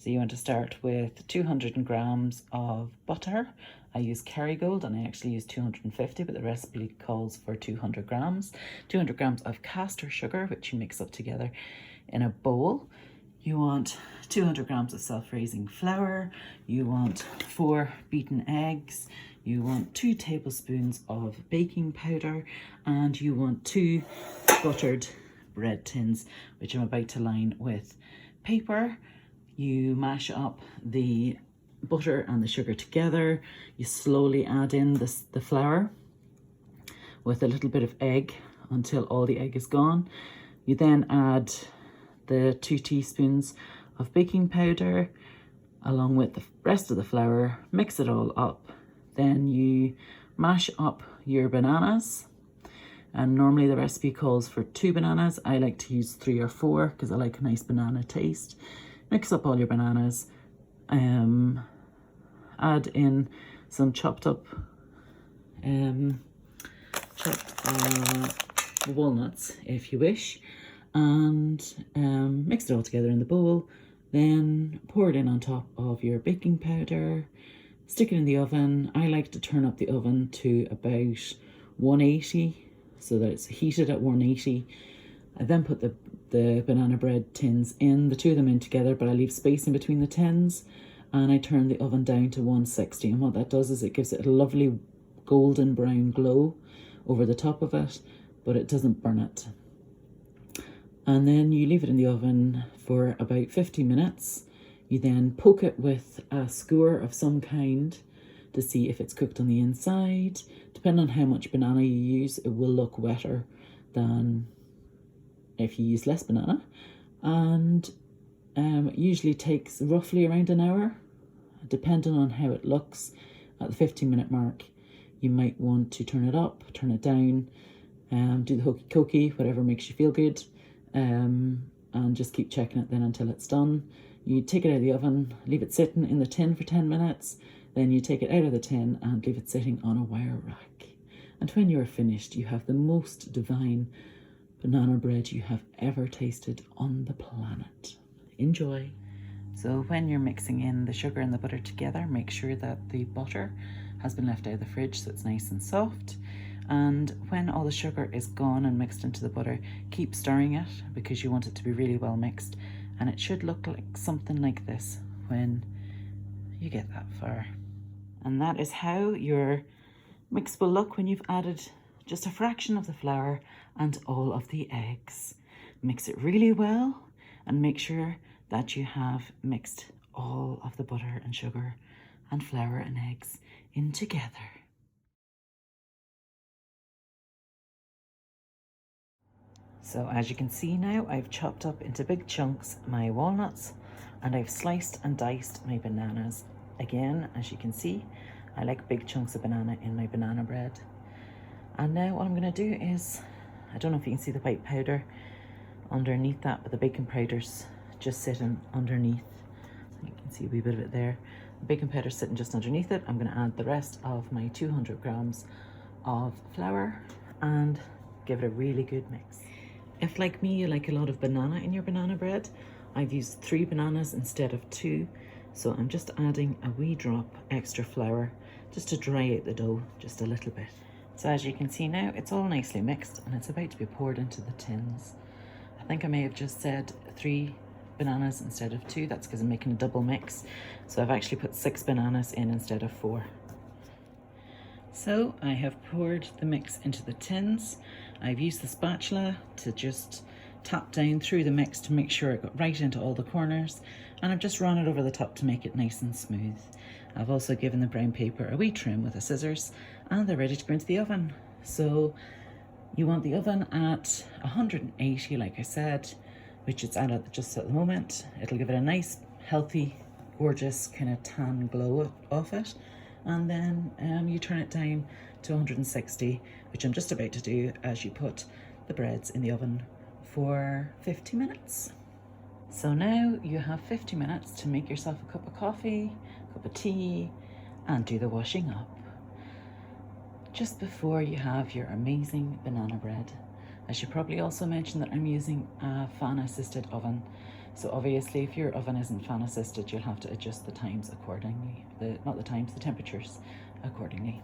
So you want to start with 200 grams of butter. I use Kerrygold and I actually use 250, but the recipe calls for 200 grams. 200 grams of caster sugar, which you mix up together in a bowl. You want 200 grams of self-raising flour. You want 4 beaten eggs. You want 2 tablespoons of baking powder, and you want 2 buttered bread tins, which I'm about to line with paper. You mash up the butter and the sugar together. You slowly add in the flour with a little bit of egg until all the egg is gone. You then add the 2 teaspoons of baking powder along with the rest of the flour, mix it all up. Then you mash up your bananas, and normally the recipe calls for 2 bananas. I like to use 3 or 4 because I like a nice banana taste. Mix up all your bananas, add in some chopped walnuts if you wish, and mix it all together in the bowl. Then pour it in on top of your baking powder, stick it in the oven. I like to turn up the oven to about 180 so that it's heated at 180. I then put the banana bread tins in, the 2 of them in together, but I leave space in between the tins, and I turn the oven down to 160. And what that does is it gives it a lovely golden brown glow over the top of it, but it doesn't burn it. And then you leave it in the oven for about 50 minutes. You then poke it with a skewer of some kind to see if it's cooked on the inside. Depending on how much banana you use, it will look wetter than if you use less banana. And it usually takes roughly around an hour, depending on how it looks. At the 15-minute mark, you might want to turn it up, turn it down, do the hokey cokey, whatever makes you feel good. And just keep checking it then until it's done. You take it out of the oven, leave it sitting in the tin for 10 minutes, then you take it out of the tin and leave it sitting on a wire rack. And when you're finished, you have the most divine banana bread you have ever tasted on the planet. Enjoy. So when you're mixing in the sugar and the butter together, make sure that the butter has been left out of the fridge so it's nice and soft. And when all the sugar is gone and mixed into the butter, keep stirring it because you want it to be really well mixed. And it should look like something like this when you get that far. And that is how your mix will look when you've added just a fraction of the flour and all of the eggs. Mix it really well and make sure that you have mixed all of the butter and sugar and flour and eggs in together. So as you can see now, I've chopped up into big chunks my walnuts and I've sliced and diced my bananas. Again, as you can see, I like big chunks of banana in my banana bread. And now what I'm going to do is, I don't know if you can see the white powder underneath that, but the baking powder's just sitting underneath. You can see a wee bit of it there. The baking powder's sitting just underneath it. I'm going to add the rest of my 200 grams of flour and give it a really good mix. If, like me, you like a lot of banana in your banana bread, I've used 3 bananas instead of 2. So I'm just adding a wee drop extra flour just to dry out the dough just a little bit. So as you can see now, it's all nicely mixed and it's about to be poured into the tins. I think I may have just said 3 bananas instead of 2. That's because I'm making a double mix. So I've actually put 6 bananas in instead of 4. So I have poured the mix into the tins. I've used the spatula to just tap down through the mix to make sure it got right into all the corners, and I've just run it over the top to make it nice and smooth. I've also given the brown paper a wee trim with the scissors, and they're ready to go into the oven. So you want the oven at 180, like I said, which it's at just at the moment. It'll give it a nice, healthy, gorgeous kind of tan glow off it. And then you turn it down to 160, which I'm just about to do as you put the breads in the oven for 50 minutes. So now you have 50 minutes to make yourself a cup of coffee, a cup of tea, and do the washing up. Just before you have your amazing banana bread. I should probably also mention that I'm using a fan-assisted oven. So obviously if your oven isn't fan assisted, you'll have to adjust the times accordingly. The temperatures accordingly.